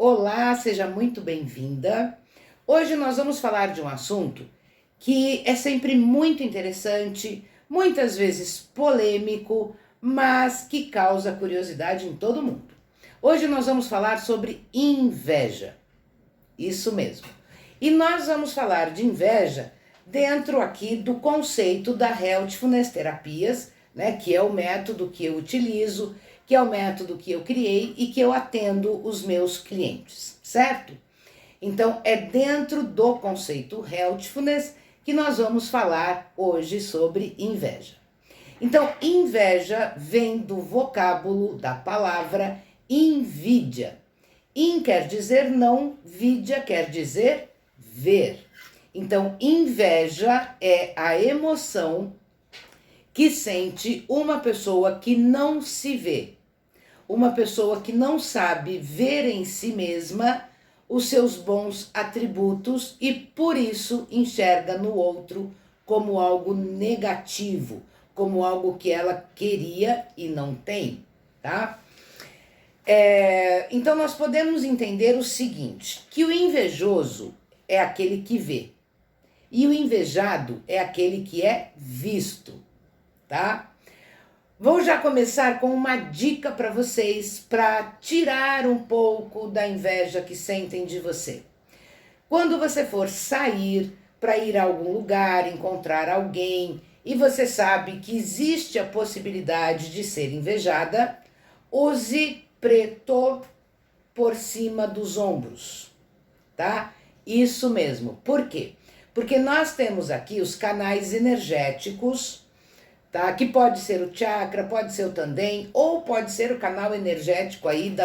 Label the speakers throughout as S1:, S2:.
S1: Olá, seja muito bem-vinda. Hoje nós vamos falar de um assunto que é sempre muito interessante, muitas vezes polêmico, mas que causa curiosidade em todo mundo. Hoje nós vamos falar sobre inveja. Isso mesmo. E nós vamos falar de inveja dentro aqui do conceito da Healthfulness Terapias, né, que é o método que eu utilizo, que é o método que eu criei e que eu atendo os meus clientes, certo? Então, é dentro do conceito Healthfulness que nós vamos falar hoje sobre inveja. Então, inveja vem do vocábulo da palavra invídia. In quer dizer não, vidia quer dizer ver. Então, inveja é a emoção que sente uma pessoa que não se vê. Uma pessoa que não sabe ver em si mesma os seus bons atributos e por isso enxerga no outro como algo negativo, como algo que ela queria e não tem, tá? Então nós podemos entender o seguinte, que o invejoso é aquele que vê e o invejado é aquele que é visto, tá? Vou já começar com uma dica para vocês para tirar um pouco da inveja que sentem de você. Quando você for sair para ir a algum lugar, encontrar alguém e você sabe que existe a possibilidade de ser invejada, use preto por cima dos ombros, tá? Isso mesmo. Por quê? Porque nós temos aqui os canais energéticos, tá? Que pode ser o chakra, pode ser o tandem, ou pode ser o canal energético aí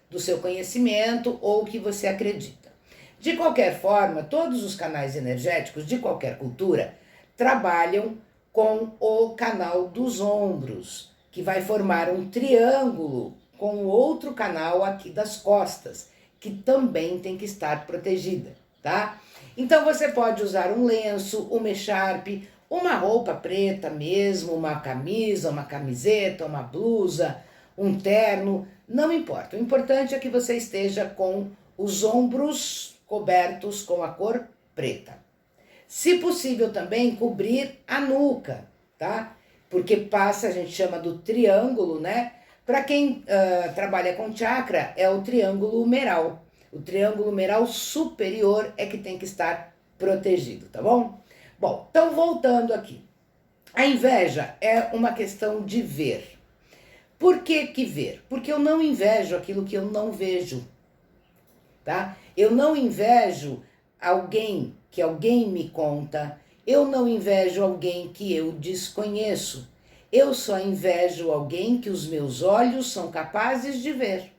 S1: do seu conhecimento ou que você acredita. De qualquer forma, todos os canais energéticos de qualquer cultura trabalham com o canal dos ombros, que vai formar um triângulo com outro canal aqui das costas, que também tem que estar protegida, tá? Então você pode usar um lenço, uma echarpe, uma roupa preta mesmo, uma camisa, uma camiseta, uma blusa, um terno, não importa. O importante é que você esteja com os ombros cobertos com a cor preta. Se possível também cobrir a nuca, tá? Porque passa, a gente chama do triângulo, né? Para quem trabalha com chakra, é o triângulo humeral. O triângulo humeral superior é que tem que estar protegido, tá bom? Bom, então voltando aqui. A inveja é uma questão de ver. Por que ver? Porque eu não invejo aquilo que eu não vejo, tá? Eu não invejo alguém que alguém me conta, eu não invejo alguém que eu desconheço. Eu só invejo alguém que os meus olhos são capazes de ver.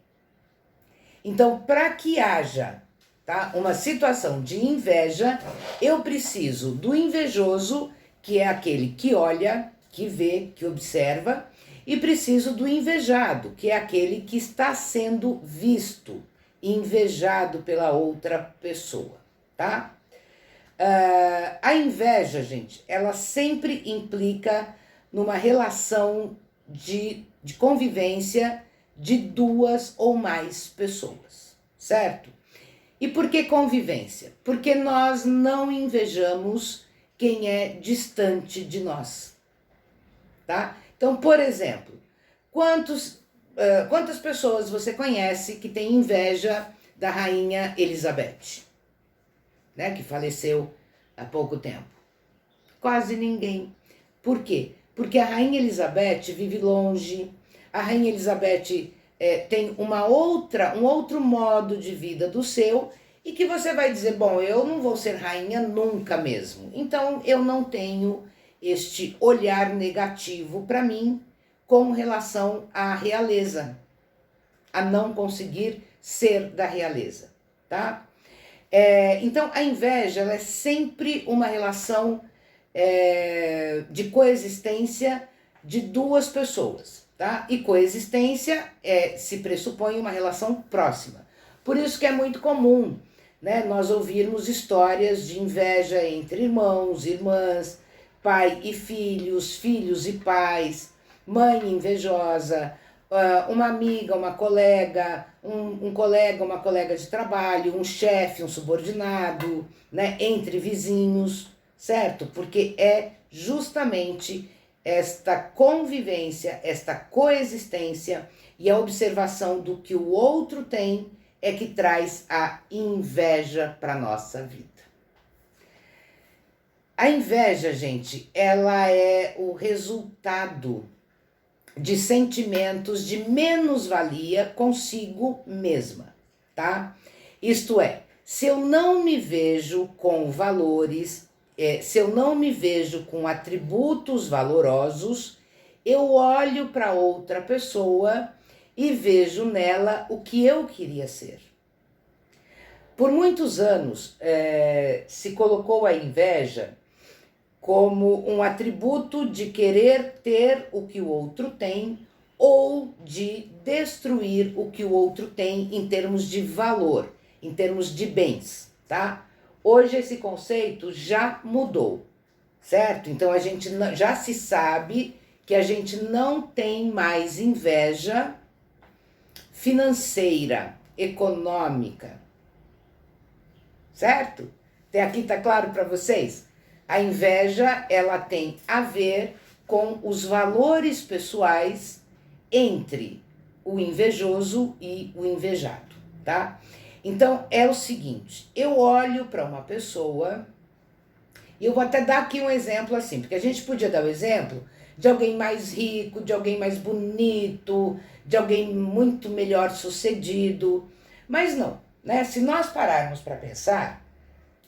S1: Então, para que haja, tá, uma situação de inveja, eu preciso do invejoso, que é aquele que olha, que vê, que observa, e preciso do invejado, que é aquele que está sendo visto, invejado pela outra pessoa, tá? A inveja, gente, ela sempre implica numa relação de convivência de duas ou mais pessoas, certo? E por que convivência? Porque nós não invejamos quem é distante de nós, tá? Então, por exemplo, quantas pessoas você conhece que tem inveja da rainha Elizabeth, né? Que faleceu há pouco tempo? Quase ninguém. Por quê? Porque a rainha Elizabeth vive longe, a rainha Elizabeth tem um outro modo de vida do seu e que você vai dizer, bom, eu não vou ser rainha nunca mesmo. Então eu não tenho este olhar negativo para mim com relação à realeza, a não conseguir ser da realeza, tá? Então a inveja ela é sempre uma relação de coexistência de duas pessoas, tá? E coexistência se pressupõe uma relação próxima. Por isso que é muito comum, né, nós ouvirmos histórias de inveja entre irmãos, irmãs, pai e filhos, filhos e pais, mãe invejosa, uma amiga, uma colega, um colega, uma colega de trabalho, um chefe, um subordinado, né? Entre vizinhos, certo? Porque é justamente esta convivência, esta coexistência e a observação do que o outro tem é que traz a inveja para nossa vida. A inveja, gente, ela é o resultado de sentimentos de menos-valia consigo mesma, tá? Isto é, se eu não me vejo com valores, se eu não me vejo com atributos valorosos, eu olho para outra pessoa e vejo nela o que eu queria ser. Por muitos anos se colocou a inveja como um atributo de querer ter o que o outro tem ou de destruir o que o outro tem em termos de valor, em termos de bens, tá? Hoje esse conceito já mudou, certo? Então a gente já se sabe que a gente não tem mais inveja financeira, econômica, certo? Até aqui tá claro para vocês? A inveja, ela tem a ver com os valores pessoais entre o invejoso e o invejado, tá? Então, é o seguinte, eu olho para uma pessoa, e eu vou até dar aqui um exemplo assim, porque a gente podia dar o exemplo de alguém mais rico, de alguém mais bonito, de alguém muito melhor sucedido, mas não, né? Se nós pararmos para pensar,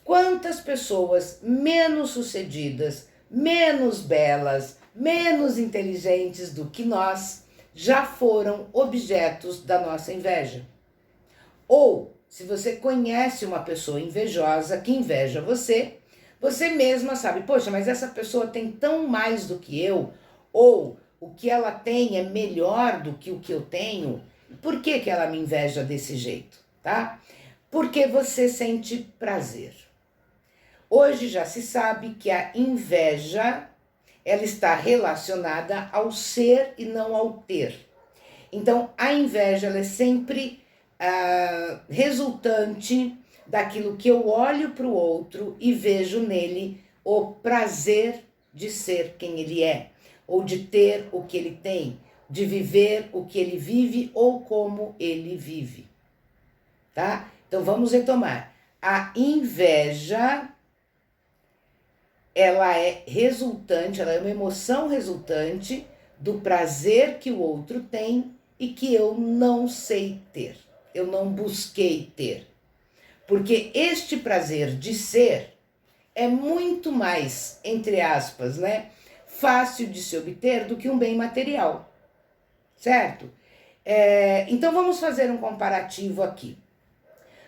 S1: quantas pessoas menos sucedidas, menos belas, menos inteligentes do que nós já foram objetos da nossa inveja? Ou, se você conhece uma pessoa invejosa que inveja você, você mesma sabe, poxa, mas essa pessoa tem tão mais do que eu, ou o que ela tem é melhor do que o que eu tenho, por que que ela me inveja desse jeito, tá? Porque você sente prazer. Hoje já se sabe que a inveja, ela está relacionada ao ser e não ao ter. Então, a inveja, ela é sempre resultante daquilo que eu olho para o outro e vejo nele o prazer de ser quem ele é, ou de ter o que ele tem, de viver o que ele vive ou como ele vive, tá? Então, vamos retomar. A inveja, ela é resultante, ela é uma emoção resultante do prazer que o outro tem e que eu não sei ter, eu não busquei ter. Porque este prazer de ser é muito mais, entre aspas, né, fácil de se obter do que um bem material, certo? Então vamos fazer um comparativo aqui.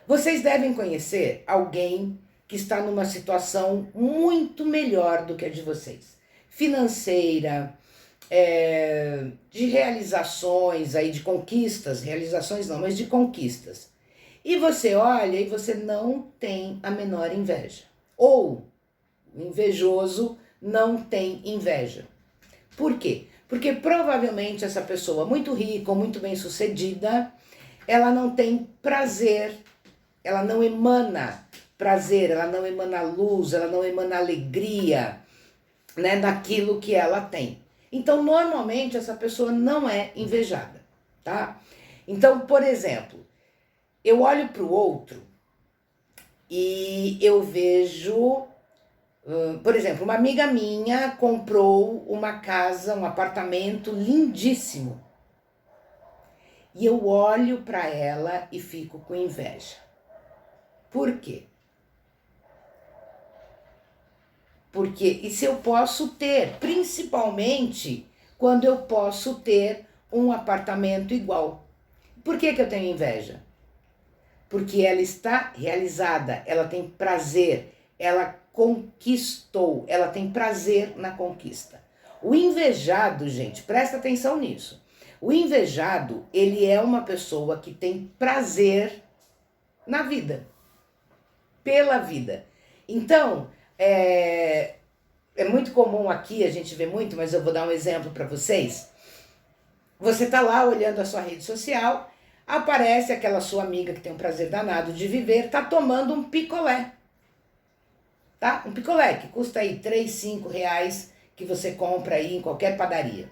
S1: Vocês devem conhecer alguém que está numa situação muito melhor do que a de vocês. Financeira, de realizações aí, de conquistas, realizações não, mas de conquistas. E você olha e você não tem a menor inveja. Ou o invejoso não tem inveja. Por quê? Porque provavelmente essa pessoa muito rica ou muito bem sucedida, ela não tem prazer, ela não emana prazer, ela não emana luz, ela não emana alegria, né, naquilo que ela tem. Então, normalmente, essa pessoa não é invejada, tá? Então, por exemplo, eu olho para o outro e eu vejo, por exemplo, uma amiga minha comprou uma casa, um apartamento lindíssimo. E eu olho para ela e fico com inveja. Por quê? Porque isso eu posso ter, principalmente quando eu posso ter um apartamento igual. Por que que eu tenho inveja? Porque ela está realizada, ela tem prazer, ela conquistou, ela tem prazer na conquista. O invejado, gente, presta atenção nisso. O invejado, ele é uma pessoa que tem prazer na vida, pela vida. Então, é muito comum aqui, a gente vê muito, mas eu vou dar um exemplo para vocês. Você tá lá olhando a sua rede social, aparece aquela sua amiga que tem um prazer danado de viver, tá tomando um picolé, tá? Um picolé que custa aí 3, 5 reais, que você compra aí em qualquer padaria.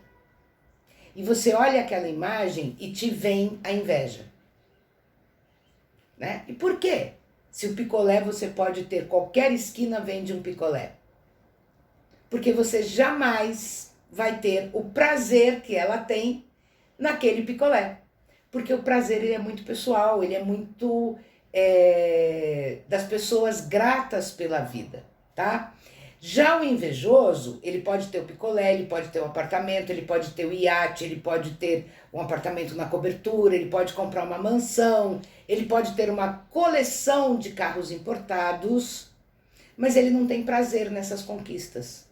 S1: E você olha aquela imagem e te vem a inveja, né? E por quê? Se o picolé você pode ter, qualquer esquina vende um picolé. Porque você jamais vai ter o prazer que ela tem naquele picolé. Porque o prazer ele é muito pessoal, ele é muito das pessoas gratas pela vida, tá? Já o invejoso, ele pode ter o picolé, ele pode ter um apartamento, ele pode ter o iate, ele pode ter um apartamento na cobertura, ele pode comprar uma mansão, ele pode ter uma coleção de carros importados, mas ele não tem prazer nessas conquistas,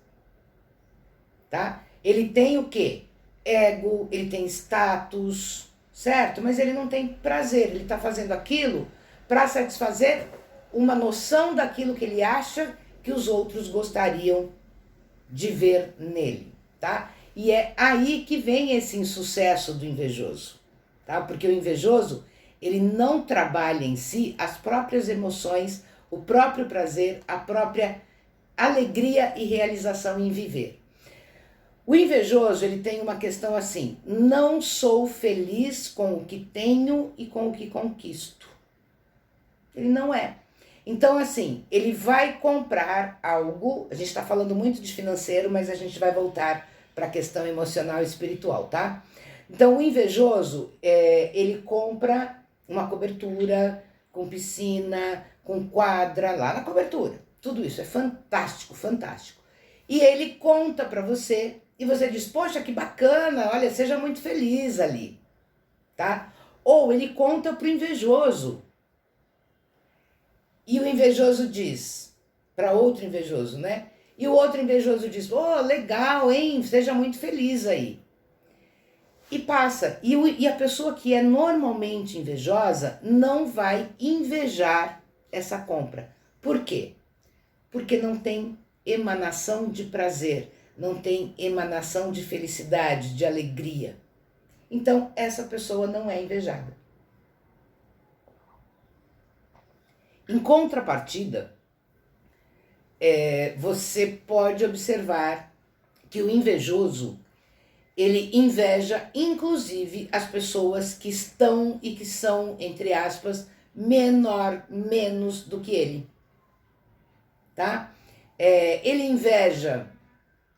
S1: tá? Ele tem o quê? Ego, ele tem status, certo? Mas ele não tem prazer, ele está fazendo aquilo para satisfazer uma noção daquilo que ele acha que os outros gostariam de ver nele, tá? E é aí que vem esse insucesso do invejoso, tá? Porque o invejoso, ele não trabalha em si as próprias emoções, o próprio prazer, a própria alegria e realização em viver. O invejoso, ele tem uma questão assim: não sou feliz com o que tenho e com o que conquisto. Ele não é. Então, assim, ele vai comprar algo, a gente está falando muito de financeiro, mas a gente vai voltar para a questão emocional e espiritual, tá? Então, o invejoso, ele compra uma cobertura com piscina, com quadra, lá na cobertura. Tudo isso é fantástico, fantástico. E ele conta para você, e você diz, poxa, que bacana, olha, seja muito feliz ali, tá? Ou ele conta pro invejoso, e o invejoso diz para outro invejoso, né? E o outro invejoso diz, oh, legal, hein? Seja muito feliz aí. E passa. E a pessoa que é normalmente invejosa não vai invejar essa compra. Por quê? Porque não tem emanação de prazer, não tem emanação de felicidade, de alegria. Então, essa pessoa não é invejada. Em contrapartida, você pode observar que o invejoso, ele inveja inclusive as pessoas que estão e que são, entre aspas, menos do que ele, tá? Ele inveja,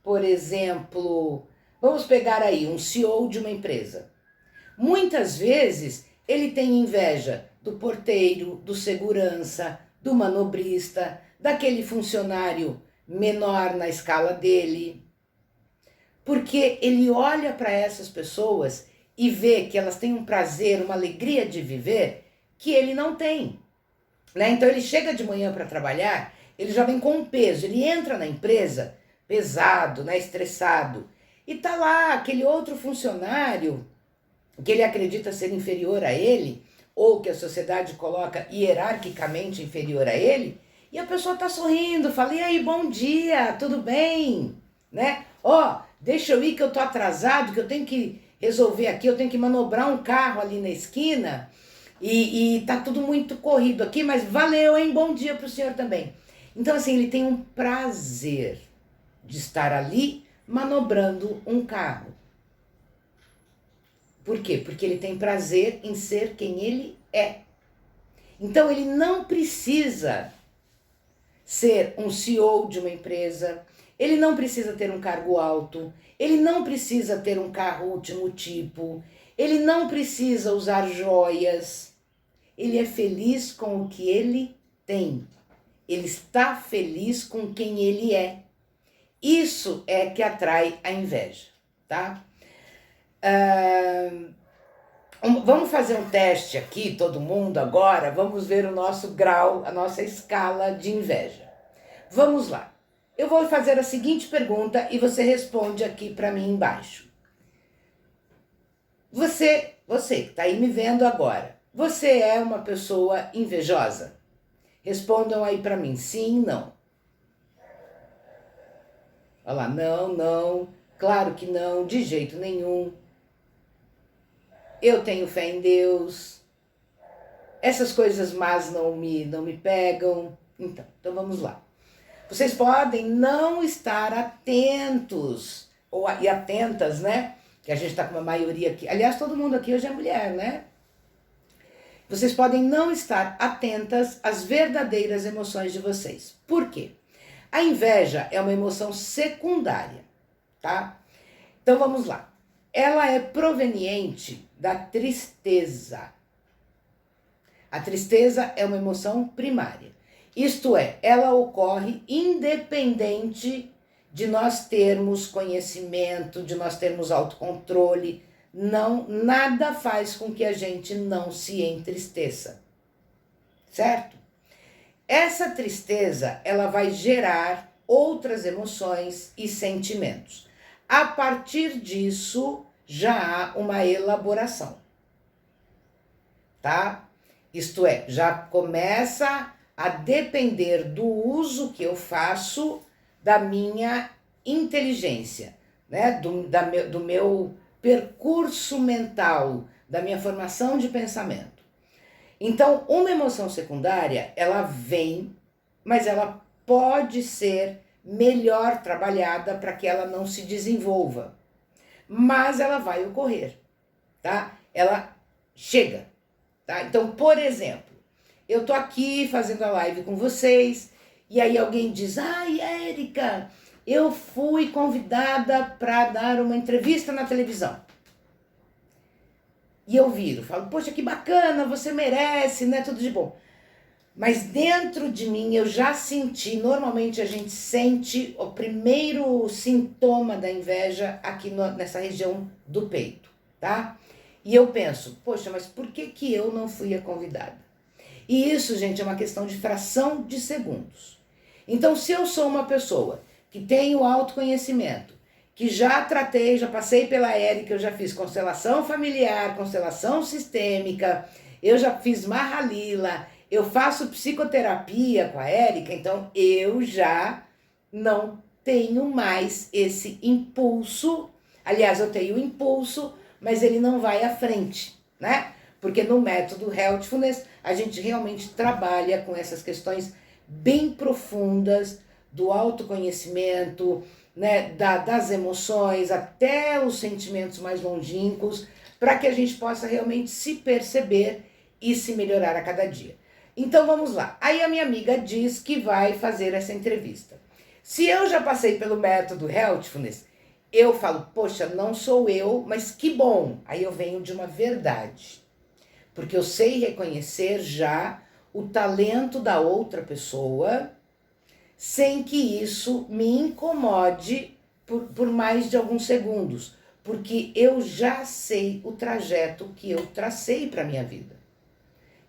S1: por exemplo, vamos pegar aí um CEO de uma empresa. Muitas vezes ele tem inveja do porteiro, do segurança, do manobrista, daquele funcionário menor na escala dele, porque ele olha para essas pessoas e vê que elas têm um prazer, uma alegria de viver que ele não tem, né? Então ele chega de manhã para trabalhar, ele já vem com um peso, ele entra na empresa pesado, né, estressado, e tá lá aquele outro funcionário que ele acredita ser inferior a ele, ou que a sociedade coloca hierarquicamente inferior a ele, e a pessoa tá sorrindo, fala, e aí, bom dia, tudo bem? Né? Ó, deixa eu ir que eu tô atrasado, que eu tenho que resolver aqui, eu tenho que manobrar um carro ali na esquina, e tá tudo muito corrido aqui, mas valeu, hein? Bom dia pro senhor também. Então, assim, ele tem um prazer de estar ali manobrando um carro. Por quê? Porque ele tem prazer em ser quem ele é. Então ele não precisa ser um CEO de uma empresa, ele não precisa ter um cargo alto, ele não precisa ter um carro último tipo, ele não precisa usar joias. Ele é feliz com o que ele tem. Ele está feliz com quem ele é. Isso é que atrai a inveja, tá? Vamos fazer um teste aqui, todo mundo agora, vamos ver o nosso grau, a nossa escala de inveja. Vamos lá. Eu vou fazer a seguinte pergunta e você responde aqui para mim embaixo. Você que está aí me vendo agora, você é uma pessoa invejosa? Respondam aí para mim, sim, não. Olha lá, não, claro que não, de jeito nenhum. eu tenho fé em Deus, essas coisas más não me pegam. Então vamos lá. Vocês podem não estar atentos, e atentas, né? Que a gente está com uma maioria aqui. Aliás, todo mundo aqui hoje é mulher, né? Vocês podem não estar atentas às verdadeiras emoções de vocês. Por quê? A inveja é uma emoção secundária, tá? Então vamos lá. Ela é proveniente da tristeza. A tristeza é uma emoção primária. Isto é, ela ocorre independente de nós termos conhecimento, de nós termos autocontrole. Não, nada faz com que a gente não se entristeça, certo? Essa tristeza, ela vai gerar outras emoções e sentimentos. A partir disso, já há uma elaboração, tá? Isto é, já começa a depender do uso que eu faço da minha inteligência, né? Do meu percurso mental, da minha formação de pensamento. Então, uma emoção secundária, ela vem, mas ela pode ser melhor trabalhada para que ela não se desenvolva. Mas ela vai ocorrer, tá? Ela chega, tá? Então, por exemplo, eu tô aqui fazendo a live com vocês, e aí alguém diz, ai, Érica, eu fui convidada para dar uma entrevista na televisão. E eu viro, falo, poxa, que bacana, você merece, né? Tudo de bom. Mas dentro de mim eu já senti, normalmente a gente sente o primeiro sintoma da inveja aqui nessa região do peito, tá? E eu penso, poxa, mas por que eu não fui a convidada? E isso, gente, é uma questão de fração de segundos. Então, se eu sou uma pessoa que tem o autoconhecimento, que já tratei, já passei pela Érica, eu já fiz constelação familiar, constelação sistêmica, eu já fiz Mahalila, eu faço psicoterapia com a Érica, então eu já não tenho mais esse impulso. Aliás, eu tenho o impulso, mas ele não vai à frente, né? Porque no método Healthfulness a gente realmente trabalha com essas questões bem profundas do autoconhecimento, né, das emoções, até os sentimentos mais longínquos, para que a gente possa realmente se perceber e se melhorar a cada dia. Então vamos lá. Aí a minha amiga diz que vai fazer essa entrevista. Se eu já passei pelo método Healthfulness, eu falo, poxa, não sou eu, mas que bom. Aí eu venho de uma verdade. Porque eu sei reconhecer já o talento da outra pessoa, sem que isso me incomode por mais de alguns segundos. Porque eu já sei o trajeto que eu tracei para a minha vida.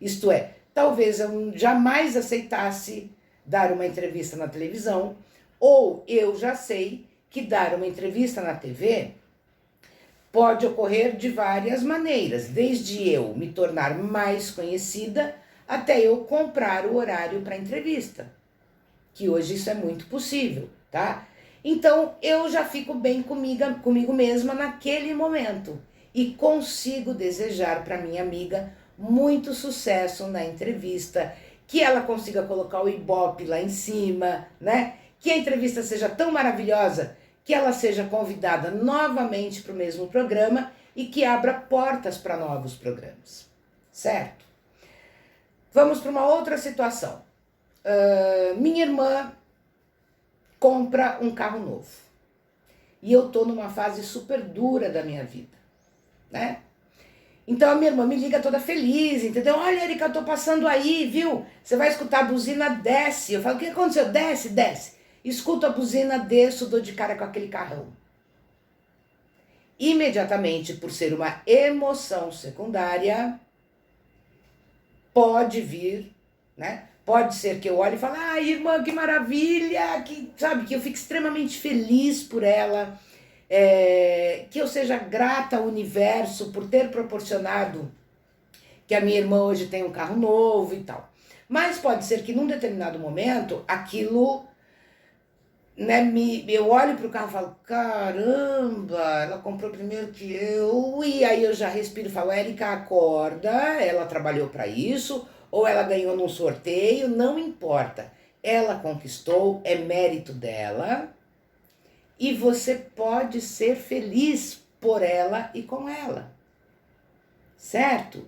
S1: Isto é, talvez eu jamais aceitasse dar uma entrevista na televisão, ou eu já sei que dar uma entrevista na TV pode ocorrer de várias maneiras, desde eu me tornar mais conhecida até eu comprar o horário para a entrevista, que hoje isso é muito possível, tá? Então eu já fico bem comigo mesma naquele momento e consigo desejar para minha amiga muito sucesso na entrevista, que ela consiga colocar o Ibope lá em cima, né? Que a entrevista seja tão maravilhosa que ela seja convidada novamente para o mesmo programa e que abra portas para novos programas, certo? Vamos para uma outra situação. Minha irmã compra um carro novo e eu tô numa fase super dura da minha vida, né? Então a minha irmã me liga toda feliz, entendeu? Olha, Érica, eu tô passando aí, viu? Você vai escutar a buzina, desce. Eu falo, o que aconteceu? Desce, desce. Escuto a buzina, desço, dou de cara com aquele carrão. Imediatamente, por ser uma emoção secundária, pode vir, né? Pode ser que eu olhe e fale, ah, irmã, que maravilha, que, sabe, que eu fique extremamente feliz por ela, que eu seja grata ao universo por ter proporcionado que a minha irmã hoje tem um carro novo e tal. Mas pode ser que num determinado momento aquilo né, eu olho para o carro e falo, caramba, ela comprou primeiro que eu, e aí eu já respiro e falo, Érica, acorda, ela trabalhou para isso, ou ela ganhou num sorteio, não importa. Ela conquistou, é mérito dela, e você pode ser feliz por ela e com ela, certo?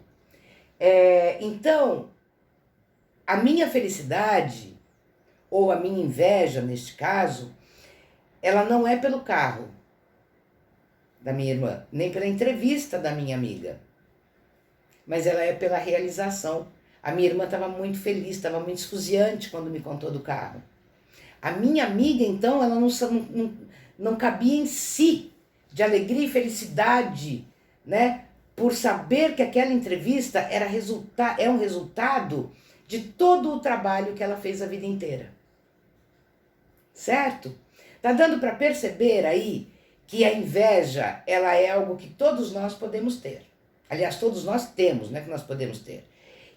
S1: Então, a minha felicidade, ou a minha inveja neste caso, ela não é pelo carro da minha irmã, nem pela entrevista da minha amiga, mas ela é pela realização. A minha irmã estava muito feliz, estava muito esfuziante quando me contou do carro. A minha amiga, então, ela não cabia em si de alegria e felicidade, né? Por saber que aquela entrevista é um resultado de todo o trabalho que ela fez a vida inteira. Certo? Tá dando para perceber aí que a inveja, ela é algo que todos nós podemos ter. Aliás, todos nós temos, não é que nós podemos ter.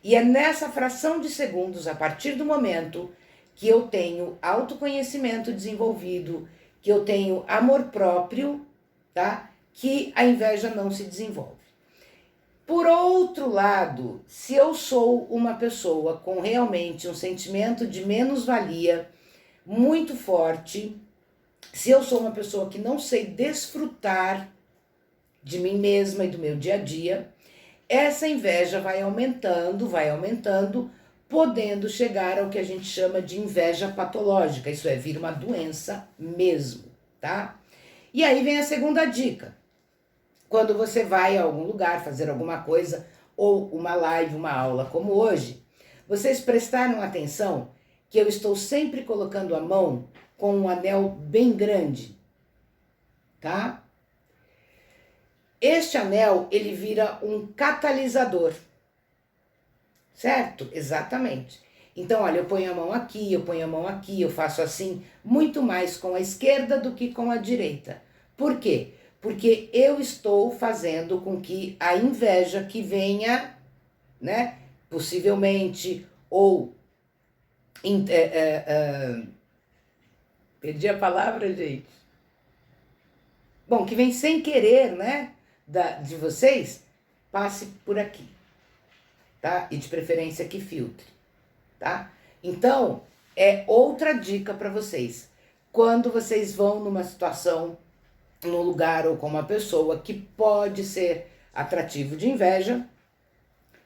S1: E é nessa fração de segundos, a partir do momento que eu tenho autoconhecimento desenvolvido, que eu tenho amor próprio, tá? Que a inveja não se desenvolve. Por outro lado, se eu sou uma pessoa com realmente um sentimento de menos-valia muito forte, se eu sou uma pessoa que não sei desfrutar de mim mesma e do meu dia a dia, essa inveja vai aumentando, podendo chegar ao que a gente chama de inveja patológica, isso é, vir uma doença mesmo, tá? E aí vem a segunda dica. Quando você vai a algum lugar fazer alguma coisa, ou uma live, uma aula como hoje, vocês prestaram atenção que eu estou sempre colocando a mão com um anel bem grande, tá? Este anel, ele vira um catalisador, certo? Exatamente. Então, olha, eu ponho a mão aqui, eu ponho a mão aqui, eu faço assim, muito mais com a esquerda do que com a direita. Por quê? Porque eu estou fazendo com que a inveja que venha, né, possivelmente, ou perdi a palavra, gente. Bom, que vem sem querer, né, de vocês, passe por aqui, tá? E de preferência que filtre, tá? Então, é outra dica para vocês. Quando vocês vão numa situação, num lugar ou com uma pessoa que pode ser atrativo de inveja,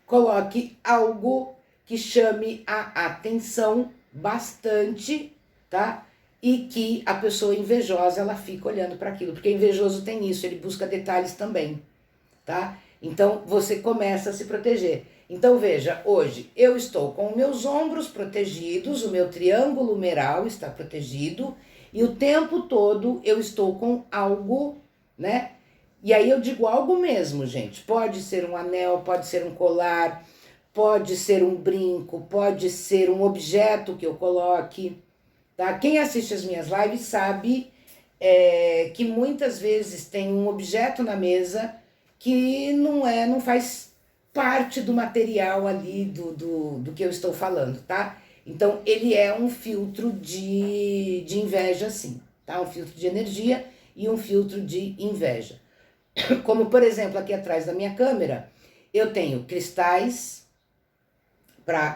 S1: coloque algo que chame a atenção bastante, tá? E que a pessoa invejosa, ela fica olhando para aquilo, porque invejoso tem isso, ele busca detalhes também, tá? Então, você começa a se proteger. Então, veja, hoje eu estou com meus ombros protegidos, o meu triângulo humeral está protegido, e o tempo todo eu estou com algo, né? E aí eu digo algo mesmo, gente. Pode ser um anel, pode ser um colar, pode ser um brinco, pode ser um objeto que eu coloque, tá? Quem assiste as minhas lives sabe que muitas vezes tem um objeto na mesa que não faz parte do material ali do que eu estou falando, tá? Então, ele é um filtro de inveja, sim, tá? Um filtro de energia e um filtro de inveja. Como, por exemplo, aqui atrás da minha câmera, eu tenho cristais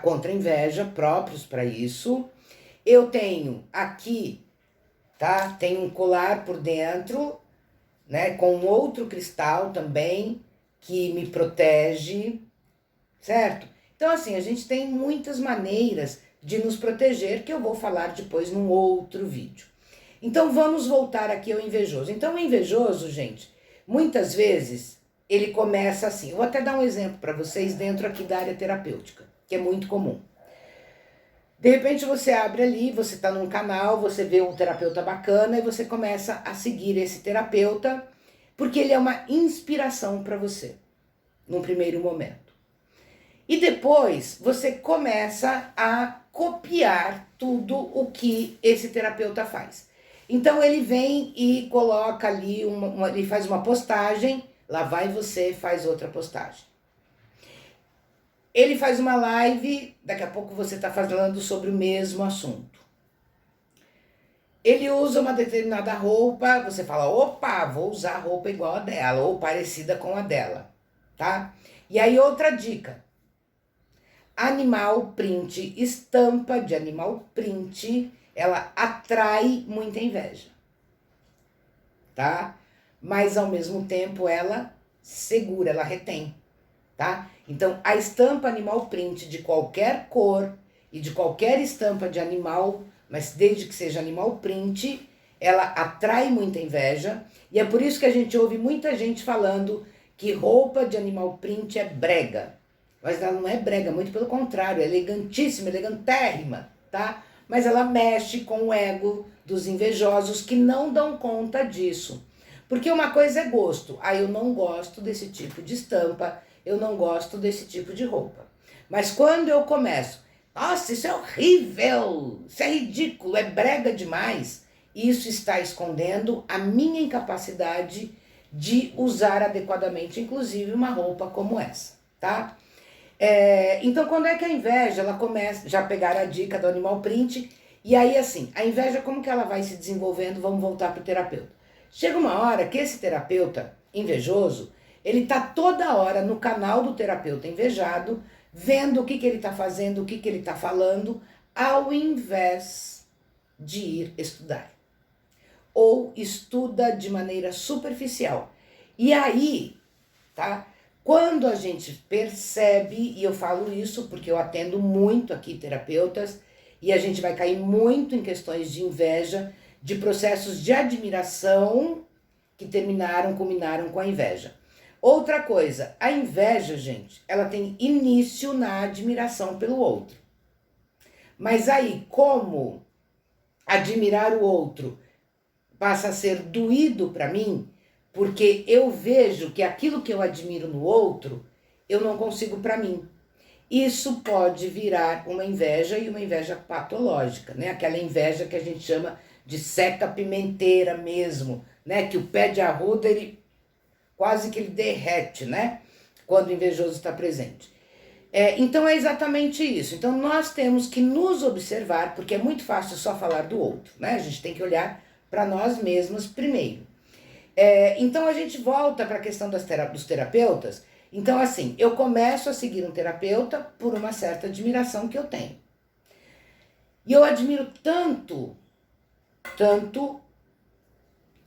S1: contra inveja, próprios para isso. Eu tenho aqui, tá? Tem um colar por dentro, né? Com outro cristal também, que me protege, certo? Então, assim, a gente tem muitas maneiras de nos proteger, que eu vou falar depois num outro vídeo. Então, vamos voltar aqui ao invejoso. Então, o invejoso, gente, muitas vezes ele começa assim. Eu vou até dar um exemplo para vocês dentro aqui da área terapêutica, que é muito comum. De repente você abre ali, você está num canal, você vê um terapeuta bacana e você começa a seguir esse terapeuta, porque ele é uma inspiração para você, num primeiro momento. E depois você começa a copiar tudo o que esse terapeuta faz. Então ele vem e coloca ali, ele faz uma postagem, lá vai você, faz outra postagem. Ele faz uma live, daqui a pouco você está falando sobre o mesmo assunto. Ele usa uma determinada roupa, você fala, opa, vou usar a roupa igual a dela, ou parecida com a dela, tá? E aí outra dica, animal print, estampa de animal print, ela atrai muita inveja, tá? Mas ao mesmo tempo ela segura, ela retém, tá? Então a estampa animal print de qualquer cor e de qualquer estampa de animal, mas desde que seja animal print, ela atrai muita inveja, e é por isso que a gente ouve muita gente falando que roupa de animal print é brega. Mas ela não é brega, muito pelo contrário, é elegantíssima, elegantérrima, tá? Mas ela mexe com o ego dos invejosos que não dão conta disso. Porque uma coisa é gosto. Ah, eu não gosto desse tipo de estampa, eu não gosto desse tipo de roupa. Mas quando eu começo, nossa, isso é horrível, isso é ridículo, é brega demais, isso está escondendo a minha incapacidade de usar adequadamente, inclusive uma roupa como essa, tá? Então, quando é que a inveja, ela começa, já pegaram a dica do animal print, e aí assim, a inveja como que ela vai se desenvolvendo, vamos voltar para o terapeuta. Chega uma hora que esse terapeuta invejoso, ele tá toda hora no canal do terapeuta invejado, vendo o que ele tá fazendo, o que ele tá falando, ao invés de ir estudar. Ou estuda de maneira superficial. E aí, tá? Quando a gente percebe, e eu falo isso porque eu atendo muito aqui terapeutas, e a gente vai cair muito em questões de inveja, de processos de admiração que culminaram com a inveja. Outra coisa, a inveja, gente, ela tem início na admiração pelo outro. Mas aí, como admirar o outro passa a ser doído para mim, porque eu vejo que aquilo que eu admiro no outro, eu não consigo para mim. Isso pode virar uma inveja, e uma inveja patológica, né? Aquela inveja que a gente chama de seca pimenteira mesmo, né? Que o pé de arruda, ele quase que ele derrete, né? Quando o invejoso está presente. Então é exatamente isso. Então nós temos que nos observar, porque é muito fácil só falar do outro, né? A gente tem que olhar para nós mesmos primeiro. Então a gente volta para a questão dos terapeutas. Então assim, eu começo a seguir um terapeuta por uma certa admiração que eu tenho. E eu admiro tanto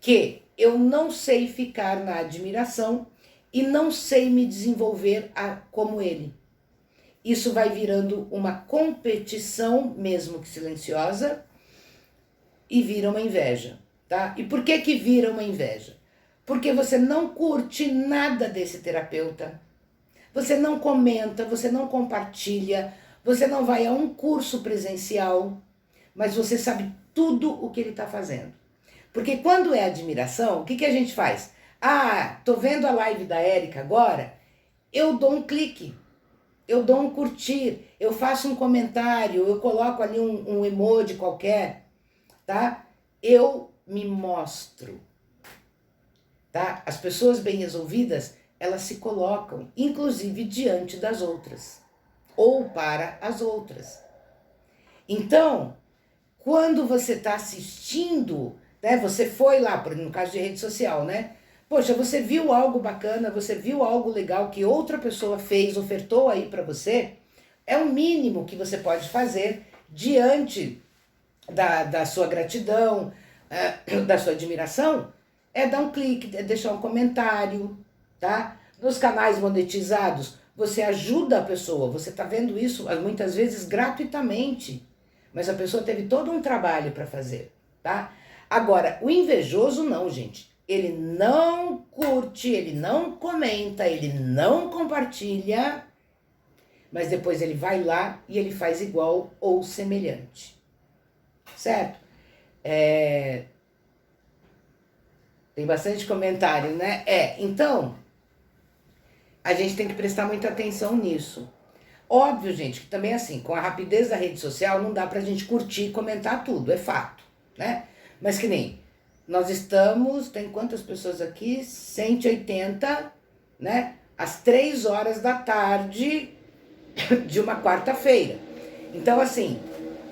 S1: que eu não sei ficar na admiração e não sei me desenvolver como ele. Isso vai virando uma competição, mesmo que silenciosa, e vira uma inveja, tá? E por que vira uma inveja? Porque você não curte nada desse terapeuta, você não comenta, você não compartilha, você não vai a um curso presencial, mas você sabe tudo o que ele está fazendo. Porque quando é admiração, o que a gente faz? Ah, tô vendo a live da Érica agora, eu dou um clique, eu dou um curtir, eu faço um comentário, eu coloco ali um emoji qualquer, tá? Eu me mostro, tá? As pessoas bem resolvidas, elas se colocam, inclusive diante das outras, ou para as outras. Então, quando você está assistindo, né? Você foi lá, no caso de rede social, né? Poxa, você viu algo bacana, você viu algo legal que outra pessoa fez, ofertou aí para você, é o mínimo que você pode fazer diante da sua gratidão, da sua admiração, é dar um clique, é deixar um comentário, tá? Nos canais monetizados, você ajuda a pessoa, você tá vendo isso muitas vezes gratuitamente, mas a pessoa teve todo um trabalho para fazer, tá? Agora, o invejoso não, gente. Ele não curte, ele não comenta, ele não compartilha, mas depois ele vai lá e ele faz igual ou semelhante. Certo? Tem bastante comentário, né? Então, a gente tem que prestar muita atenção nisso. Óbvio, gente, que também assim, com a rapidez da rede social, não dá pra gente curtir e comentar tudo, é fato, né? Mas que nem, nós estamos, tem quantas pessoas aqui? 180, né? Às 3 horas da tarde de uma quarta-feira. Então, assim,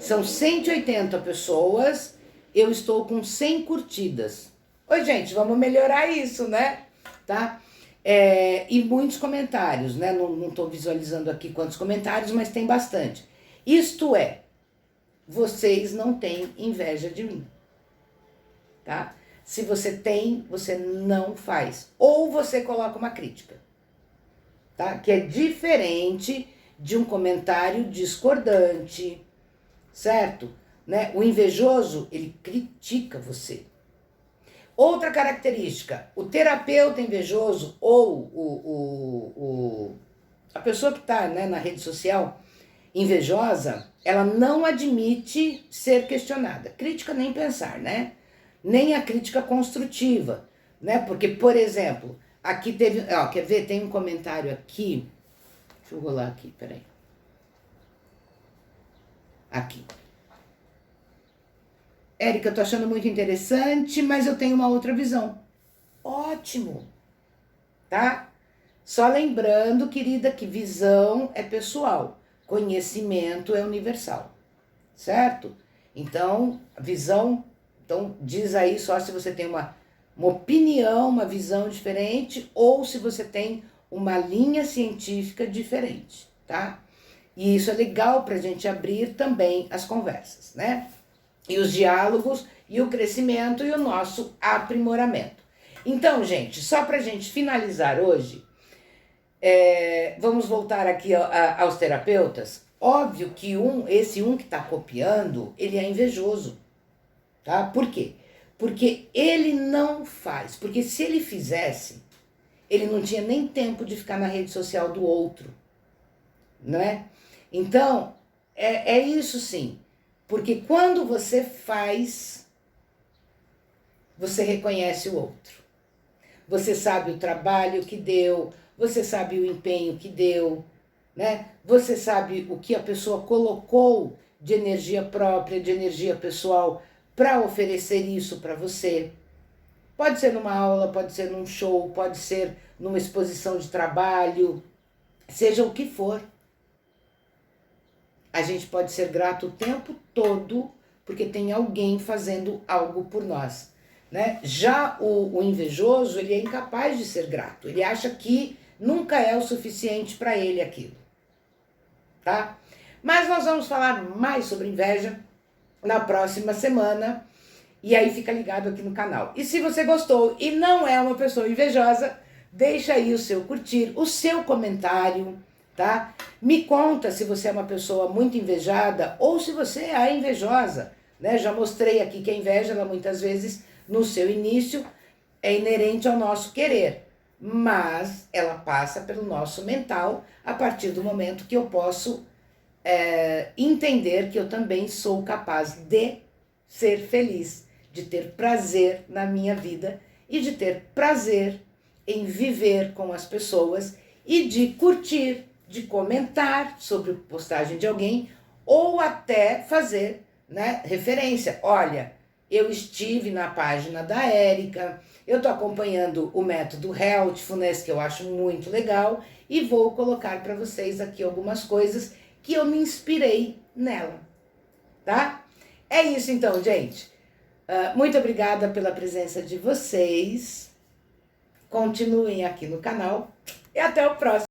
S1: são 180 pessoas eu estou com 100 curtidas. Oi, gente, vamos melhorar isso, né? Tá? E muitos comentários, né? Não estou visualizando aqui quantos comentários, mas tem bastante. Isto é, vocês não têm inveja de mim, tá? Se você tem, você não faz. Ou você coloca uma crítica, tá? Que é diferente de um comentário discordante, certo? Né? O invejoso, ele critica você. Outra característica, o terapeuta invejoso ou a pessoa que está, né, na rede social invejosa, ela não admite ser questionada. Crítica nem pensar, né? Nem a crítica construtiva, né? Porque, por exemplo, aqui teve, ó, quer ver? Tem um comentário aqui, deixa eu rolar aqui, peraí. Aqui. Érica, eu tô achando muito interessante, mas eu tenho uma outra visão. Ótimo, tá? Só lembrando, querida, que visão é pessoal, conhecimento é universal, certo? Então, visão, então diz aí só se você tem uma opinião, uma visão diferente ou se você tem uma linha científica diferente, tá? E isso é legal pra gente abrir também as conversas, né? E os diálogos, e o crescimento, e o nosso aprimoramento. Então, gente, só pra gente finalizar hoje, vamos voltar aqui aos terapeutas. Óbvio que esse que tá copiando, ele é invejoso, tá? Por quê? Porque ele não faz, porque se ele fizesse, ele não tinha nem tempo de ficar na rede social do outro, não é? Então, é isso sim. Porque quando você faz, você reconhece o outro. Você sabe o trabalho que deu, você sabe o empenho que deu, né? Você sabe o que a pessoa colocou de energia própria, de energia pessoal para oferecer isso para você. Pode ser numa aula, pode ser num show, pode ser numa exposição de trabalho, seja o que for. A gente pode ser grato o tempo todo porque tem alguém fazendo algo por nós, né? Já o invejoso, ele é incapaz de ser grato. Ele acha que nunca é o suficiente para ele aquilo, tá? Mas nós vamos falar mais sobre inveja na próxima semana e aí fica ligado aqui no canal. E se você gostou e não é uma pessoa invejosa, deixa aí o seu curtir, o seu comentário, tá? Me conta se você é uma pessoa muito invejada ou se você é a invejosa, né? Já mostrei aqui que a inveja, ela muitas vezes, no seu início, é inerente ao nosso querer, mas ela passa pelo nosso mental a partir do momento que eu posso entender que eu também sou capaz de ser feliz, de ter prazer na minha vida e de ter prazer em viver com as pessoas e de curtir, de comentar sobre postagem de alguém ou até fazer, né, referência. Olha, eu estive na página da Érica, eu tô acompanhando o método Healthfulness, que eu acho muito legal, e vou colocar para vocês aqui algumas coisas que eu me inspirei nela, tá? É isso então, gente. Muito obrigada pela presença de vocês. Continuem aqui no canal e até o próximo.